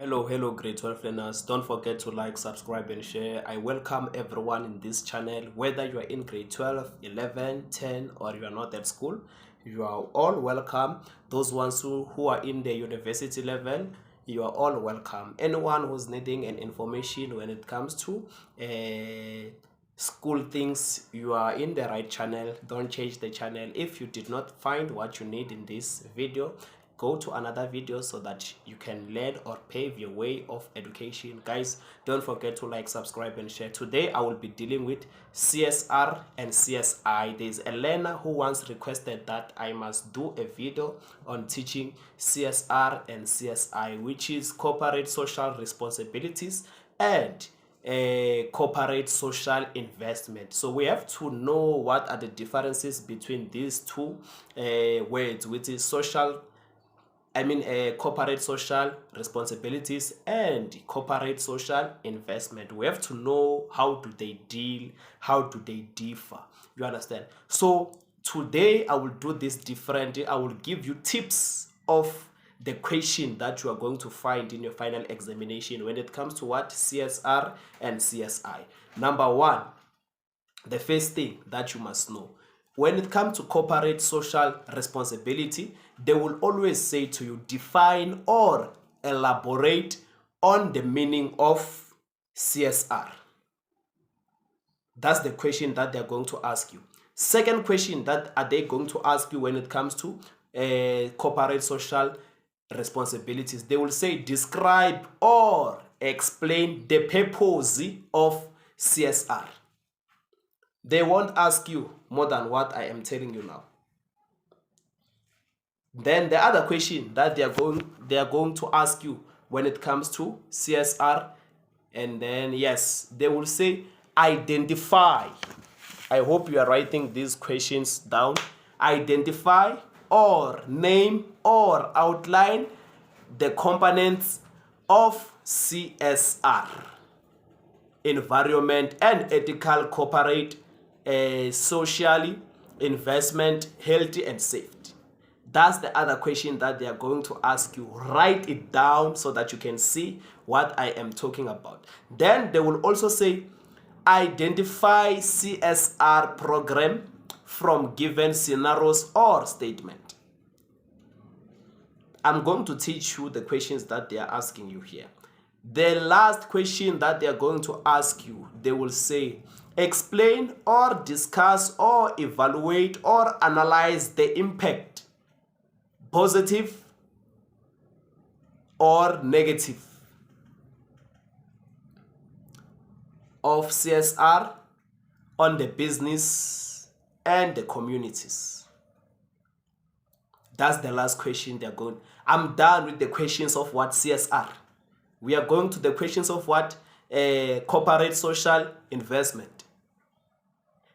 Hello, grade 12 learners. Don't forget to like, subscribe, and share. I welcome everyone in this channel, whether you are in grade 12, 11, 10, or you are not at school. You are all welcome. Those ones who are in the university level, you are all welcome. Anyone who's needing an information when it comes to school things, you are in the right channel. Don't change the channel. If you did not find what you need in this video, go to another video so that you can learn or pave your way of education. Guys, don't forget to like, subscribe, and share. Today I will be dealing with CSR and CSI. There's a learner who once requested that I must do a video on teaching CSR and CSI, which is corporate social responsibilities and corporate social investment. So we have to know what are the differences between these two words, which is corporate social responsibilities and corporate social investment. We have to know how do they deal, how do they differ. You understand? So today I will do this differently. I will give you tips of the question that you are going to find in your final examination when it comes to what CSR and CSI. Number one, the first thing that you must know, when it comes to corporate social responsibility, they will always say to you, define or elaborate on the meaning of CSR. That's the question that they're going to ask you. Second question that are they going to ask you when it comes to corporate social responsibilities, they will say describe or explain the purpose of CSR. They won't ask you more than what I am telling you now. Then the other question that they are going to ask you when it comes to CSR, and then yes, they will say identify. I hope you are writing these questions down. Identify or name or outline the components of CSR: environment and ethical, corporate, socially, investment, healthy, and safety. That's the other question that they are going to ask you. Write it down so that you can see what I am talking about. Then they will also say identify CSR program from given scenarios or statement. I'm going to teach you the questions that they are asking you here. The last question that they are going to ask you, they will say explain or discuss or evaluate or analyze the impact, positive or negative, of CSR on the business and the communities. That's the last question they're going. I'm done with the questions of what CSR. We are going to the questions of what corporate social investment.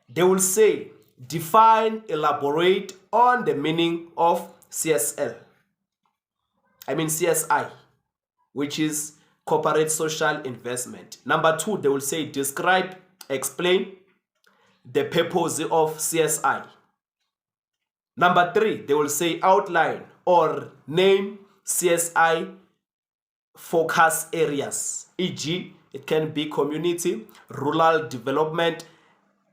They will say define, elaborate on the meaning of CSI, which is corporate social investment. Number two, they will say describe, explain the purpose of CSI. Number three, they will say outline or name CSI focus areas, e.g., it can be community, rural development,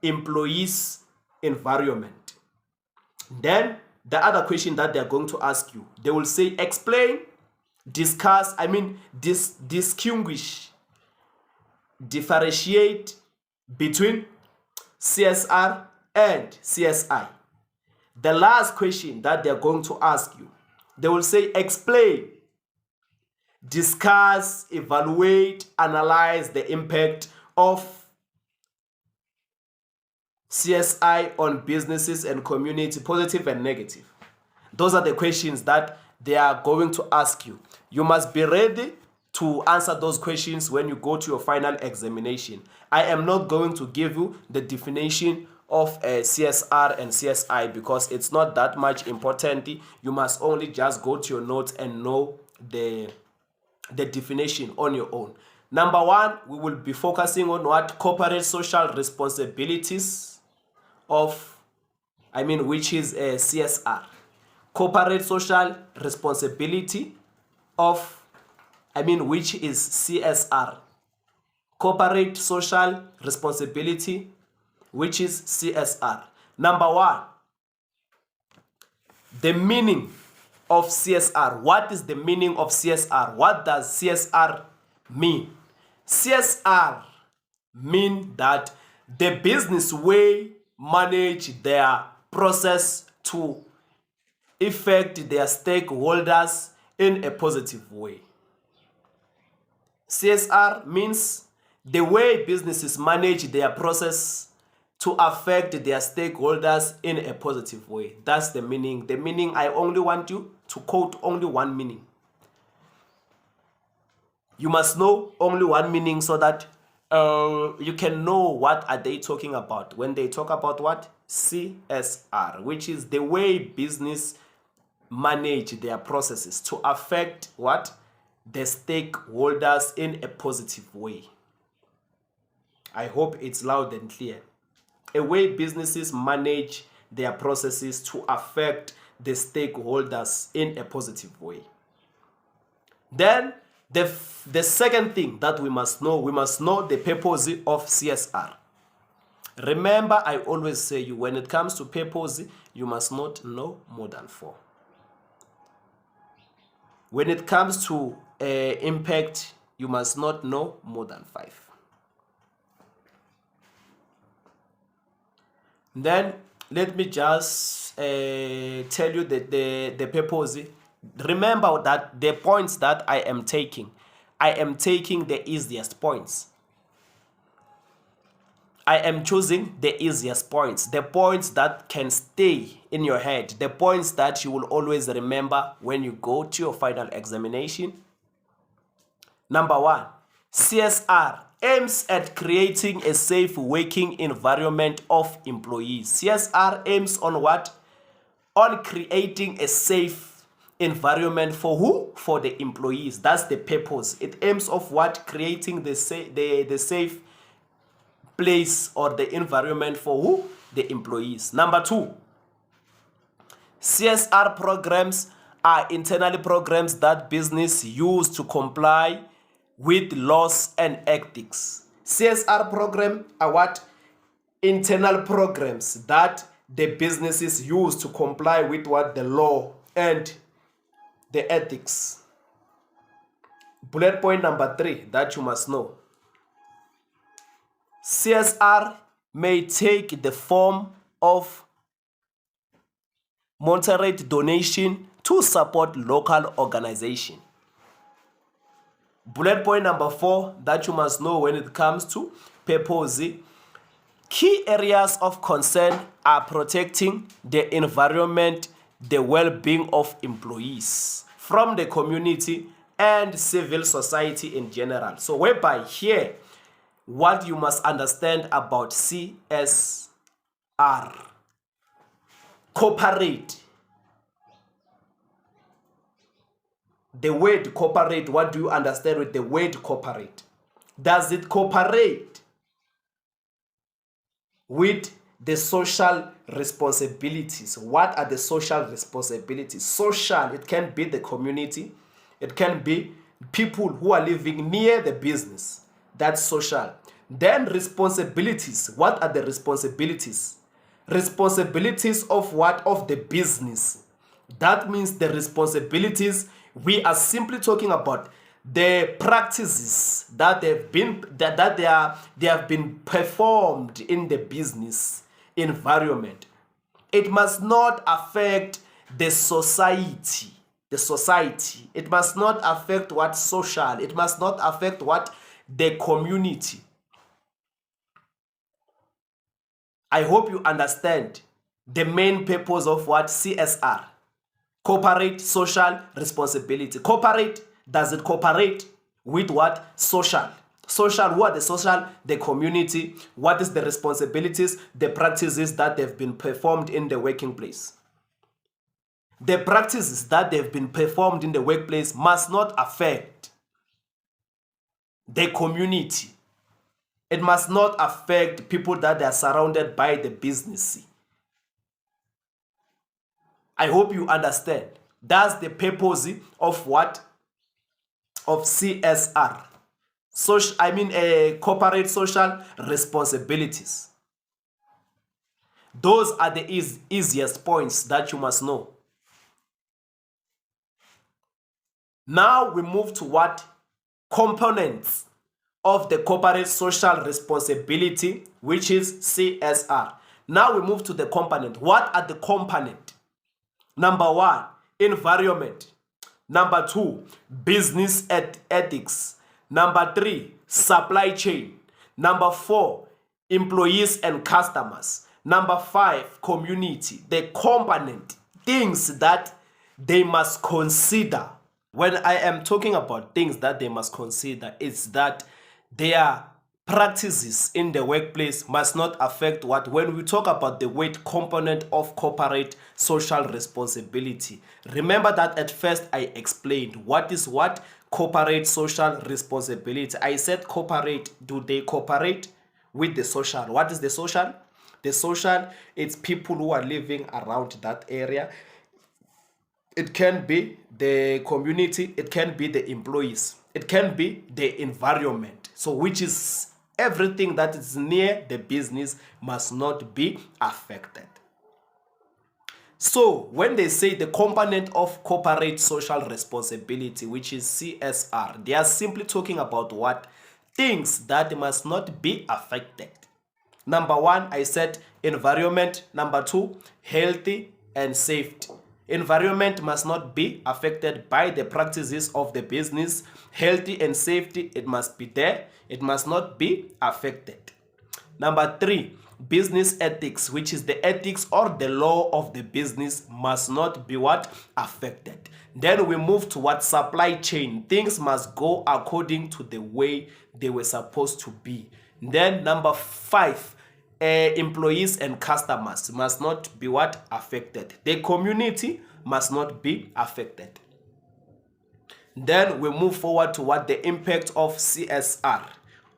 employees, environment. Then the other question that they're going to ask you, they will say explain, discuss, distinguish, differentiate between CSR and CSI. The last question that they're going to ask you, they will say explain, discuss, evaluate, analyze the impact of CSI on businesses and community, positive and negative. Those are the questions that they are going to ask you. You must be ready to answer those questions when you go to your final examination. I am not going to give you the definition of CSR and CSI because it's not that much important. You must only just go to your notes and know the definition on your own. Number one, we will be focusing on what corporate social responsibilities which is CSR. Corporate social responsibility of which is CSR, corporate social responsibility, which is CSR. Number one, the meaning of CSR. What is the meaning of CSR? What does CSR mean? CSR mean that the business will manage their process to affect their stakeholders in a positive way. CSR means the way businesses manage their process to affect their stakeholders in a positive way. That's the meaning. The meaning, I only want you to quote only one meaning. You must know only one meaning so that you can know what are they talking about when they talk about what? CSR, which is the way business manage their processes to affect what? The stakeholders in a positive way. I hope it's loud and clear. A way businesses manage their processes to affect the stakeholders in a positive way. Then the second thing that we must know the purpose of CSR. Remember, I always say you, when it comes to purpose, you must not know more than 4. When it comes to impact, you must not know more than 5. Then let me just tell you the purpose. Remember that the points that I am taking the easiest points. I am choosing the easiest points, the points that can stay in your head, the points that you will always remember when you go to your final examination. Number 1, CSR aims at creating a safe working environment of employees. CSR aims on what? On creating a safe environment for who? For the employees. That's the purpose. It aims of what? Creating the safe place or the environment for who? The employees. Number 2, CSR programs are internal programs that business use to comply with laws and ethics. CSR program are what? Internal programs that the businesses use to comply with what? The law and the ethics. Bullet point number 3 that you must know. CSR may take the form of moderate donation to support local organization. Bullet point number 4 that you must know when it comes to purpose. Key areas of concern are protecting the environment, the well-being of employees from the community and civil society in general. So whereby here, what you must understand about CSR. Cooperate. The word cooperate, what do you understand with the word cooperate? Does it cooperate with the social responsibilities? What are the social responsibilities? Social, it can be the community. It can be people who are living near the business. That's social. Then responsibilities. What are the responsibilities? Responsibilities of what? Of the business. That means the responsibilities, we are simply talking about the practices that they have been performed in the business environment. It must not affect the society. The society. It must not affect what? Social. It must not affect what? The community. I hope you understand the main purpose of what? CSR. Corporate social responsibility. Corporate, does it cooperate with what? Social. Social, who are the social? The community. What is the responsibilities? The practices that they've been performed in the working place. The practices that they've been performed in the workplace must not affect the community. It must not affect people that are surrounded by the business. I hope you understand. That's the purpose of what? of CSR, corporate social responsibilities. Those are the easiest points that you must know. Now we move to what? Components of the corporate social responsibility, which is CSR. Now we move to the component. What are the components? Number 1, environment. Number 2, business ethics. Number 3, supply chain. Number 4, employees and customers. Number 5, community. The component, things that they must consider. When I am talking about things that they must consider, it's that their practices in the workplace must not affect what? When we talk about the weight component of corporate social responsibility, remember that at first I explained what is what? Corporate social responsibility. I said corporate, do they cooperate with the social? What is the social? The social, it's people who are living around that area. It can be the community, it can be the employees, it can be the environment. So which is everything that is near the business must not be affected. So when they say the component of corporate social responsibility, which is CSR, they are simply talking about what? Things that must not be affected. Number 1, I said environment. Number 2, healthy and safety. Environment must not be affected by the practices of the business. Healthy and safety, it must be there. It must not be affected. Number 3, business ethics, which is the ethics or the law of the business, must not be what? Affected. Then we move to what? Supply chain. Things must go according to the way they were supposed to be. Then number 5, employees and customers must not be what? Affected. The community must not be affected. Then we move forward to what? The impact of CSR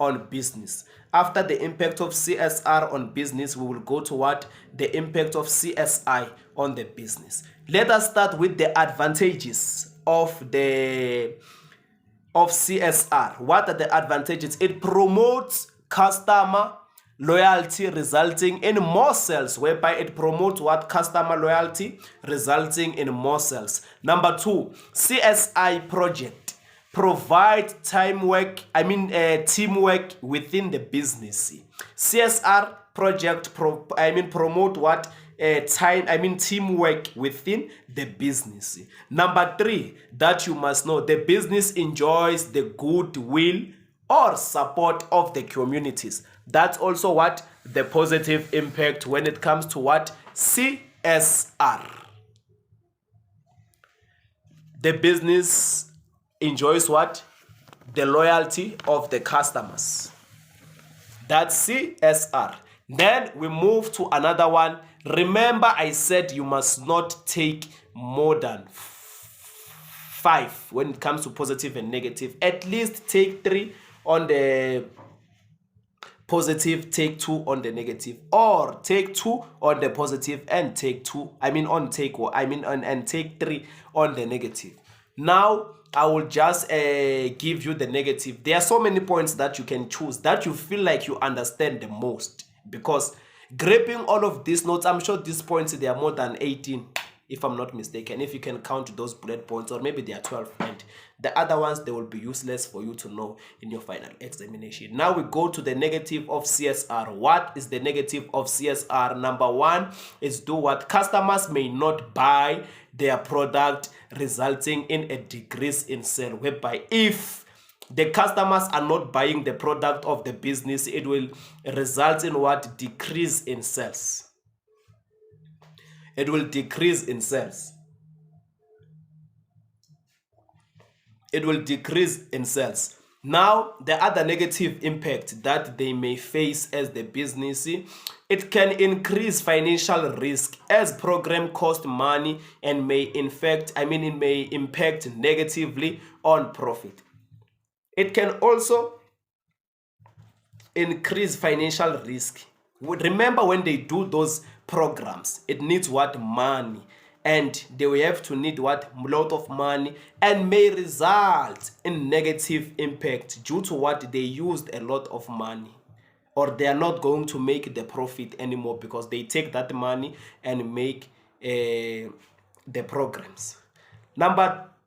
on business. After the impact of CSR on business, we will go to what? The impact of CSI on the business. Let us start with the advantages of CSR. What are the advantages? It promotes customer loyalty, resulting in more sales, whereby it promotes what? Customer loyalty, resulting in more sales. Number 2, CSI project provide teamwork within the business. CSR project promote what? Teamwork within the business. Number 3, that you must know, the business enjoys the goodwill or support of the communities. That's also what? The positive impact when it comes to what? CSR. The business enjoys what? The loyalty of the customers. That's CSR. Then we move to another one. Remember, I said you must not take more than 5 when it comes to positive and negative. At least take 3 on the positive, take 2 on the negative, or take 2 on the positive and take 3 on the negative. Now I will just give you the negative. There are so many points that you can choose that you feel like you understand the most, because grabbing all of these notes, I'm sure these points, there are more than 18 if I'm not mistaken, if you can count those bullet points, or maybe there are 12, and the other ones, they will be useless for you to know in your final examination. Now we go to the negative of CSR. What is the negative of CSR? Number 1 is do what? Customers may not buy their product, resulting in a decrease in sale, whereby if the customers are not buying the product of the business, it will result in what? Decrease in sales. It will decrease in sales. It will decrease in sales. Now, the other negative impact that they may face as the business, it can increase financial risk as program cost money and may impact negatively on profit. It can also increase financial risk. Remember, when they do those programs, it needs what? Money. and they will have to need what, a lot of money, and may result in negative impact due to what, they used a lot of money, or they are not going to make the profit anymore because they take that money and make the programs.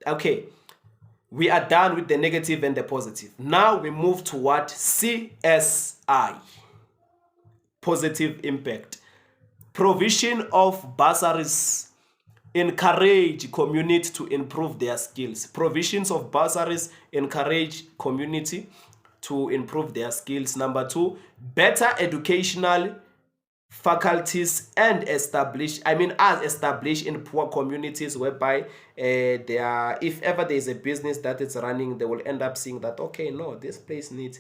Okay, we are done with the negative and the positive. Now we move to what, CSI, positive impact. Provision of bursaries encourage community to improve their skills. Provisions of bursaries encourage community to improve their skills. Number 2, better educational faculties and established in poor communities, whereby if ever there is a business that is running, they will end up seeing that, okay, no, this place needs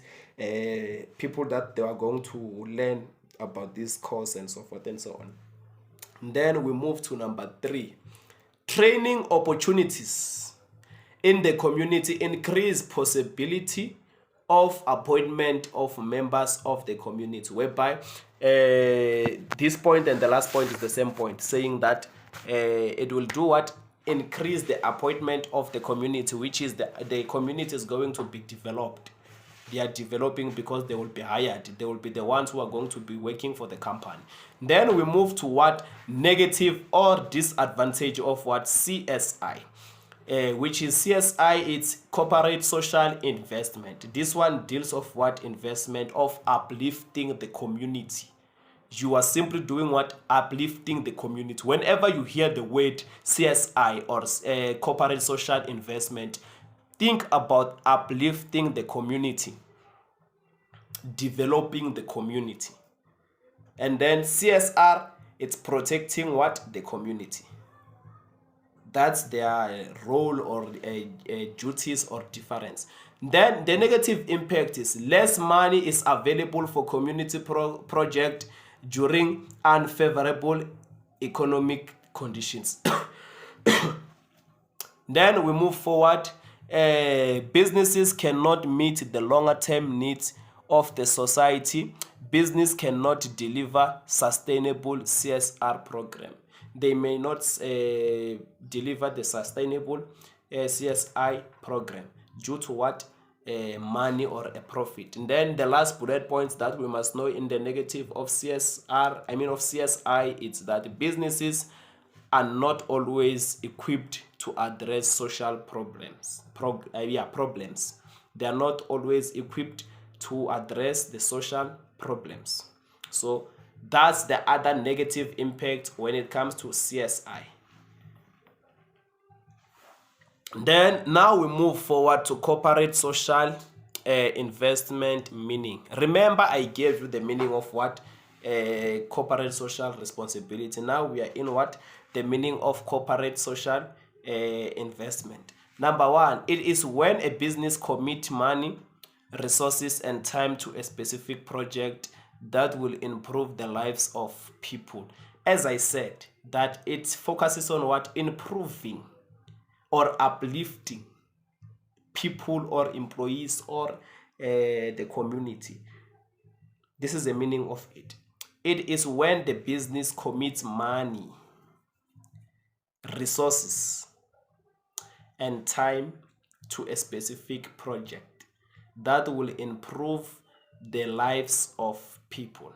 people that they are going to learn about this course and so forth and so on. And then we move to number 3, training opportunities in the community increase possibility of appointment of members of the community, whereby this point and the last point is the same point, saying that it will do what, increase the appointment of the community, which is the community is going to be developed. They are developing because they will be hired. They will be the ones who are going to be working for the company. Then we move to what, negative or disadvantage of what, CSI. Which is CSI, it's corporate social investment. This one deals of what, investment of uplifting the community. You are simply doing what, uplifting the community. Whenever you hear the word CSI or corporate social investment, think about uplifting the community, developing the community. And then CSR, it's protecting what, the community. That's their role or duties or difference. Then the negative impact is less money is available for community project during unfavorable economic conditions. Then we move forward. Businesses cannot meet the longer term needs of the society. Business cannot deliver sustainable CSR program. They may not deliver the sustainable CSI program due to what, money or a profit. And then the last bullet points that we must know in the negative of CSI, it's that businesses are not always equipped to address social problems. They are not always equipped to address the social problems. So that's the other negative impact when it comes to CSI. Then now we move forward to corporate social investment meaning. Remember, I gave you the meaning of what, corporate social responsibility. Now we are in what, the meaning of corporate social investment. Number 1, it is when a business commits money, resources and time to a specific project that will improve the lives of people. As I said, that it focuses on what, improving or uplifting people or employees or the community. This is the meaning of it. It is when the business commits money, resources and time to a specific project that will improve the lives of people.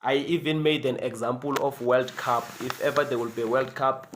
I even made an example of World Cup. If ever there will be a World Cup,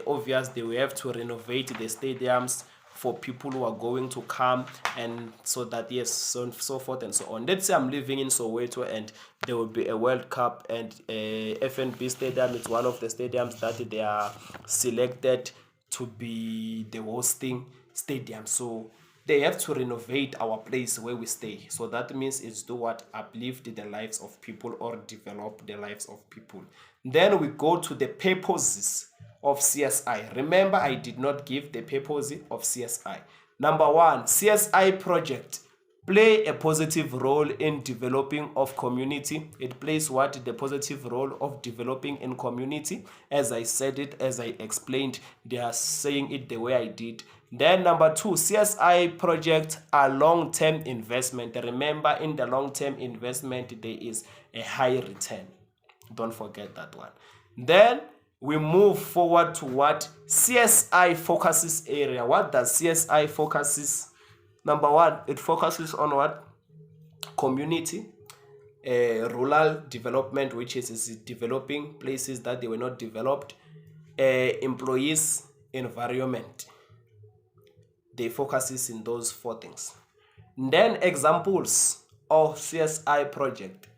obviously they will have to renovate the stadiums for people who are going to come, and so that, yes, so forth and so on. Let's say I'm living in Soweto and there will be a World Cup, and FNB Stadium is one of the stadiums that they are selected to be the hosting stadium. So they have to renovate our place where we stay. So that means it's do what, uplift the lives of people or develop the lives of people. Then we go to the purposes of CSI. Remember, I did not give the purpose of CSI. Number 1, CSI project play a positive role in developing of community. It plays what, the positive role of developing in community. As I said it, as I explained, they are saying it the way I did. Then number 2, CSI projects are long-term investment. Remember, in the long-term investment, there is a high return. Don't forget that one. Then we move forward to what CSI focuses area. What does CSI focuses? Number one, it focuses on what? Community, rural development, which is developing places that they were not developed, employees, environment. They focuses in those 4 things. Then examples of CSI project: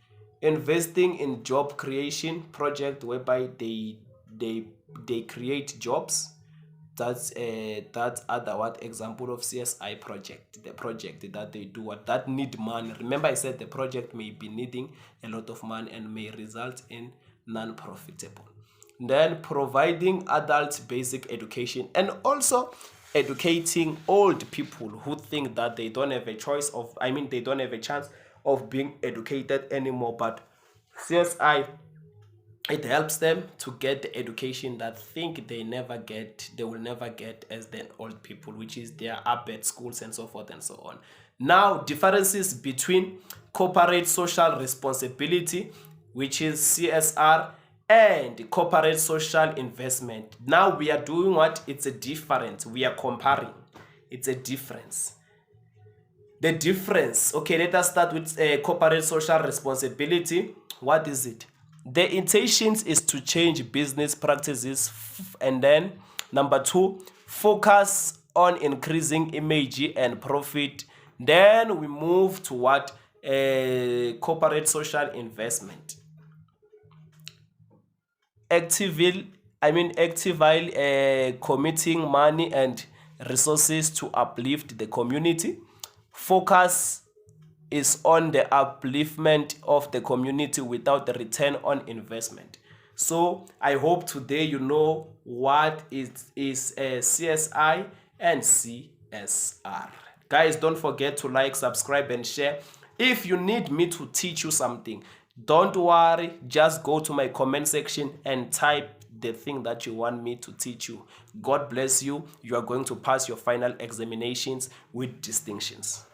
investing in job creation project, whereby they create jobs. That's other what example of CSI project, the project that they do what that need money. Remember I said the project may be needing a lot of money and may result in non-profitable. Then providing adult basic education, and also educating old people who think that they don't have a choice of, they don't have a chance of being educated anymore, but CSI, it helps them to get the education that think they will never get as the old people, which is their up-at schools and so forth and so on. Now, differences between corporate social responsibility, which is CSR, and corporate social investment. Now we are doing what? It's a difference. We are comparing. It's a difference. The difference. Okay, let us start with corporate social responsibility. What is it? The intentions is to change business practices, and then number 2, focus on increasing image and profit. Then we move to what? Corporate social investment. Actively committing money and resources to uplift the community. Focus is on the upliftment of the community without the return on investment. So I hope today you know what is CSI and CSR. Guys, don't forget to like, subscribe, and share. If you need me to teach you something, don't worry, just go to my comment section and type the thing that you want me to teach you. God bless you. You are going to pass your final examinations with distinctions.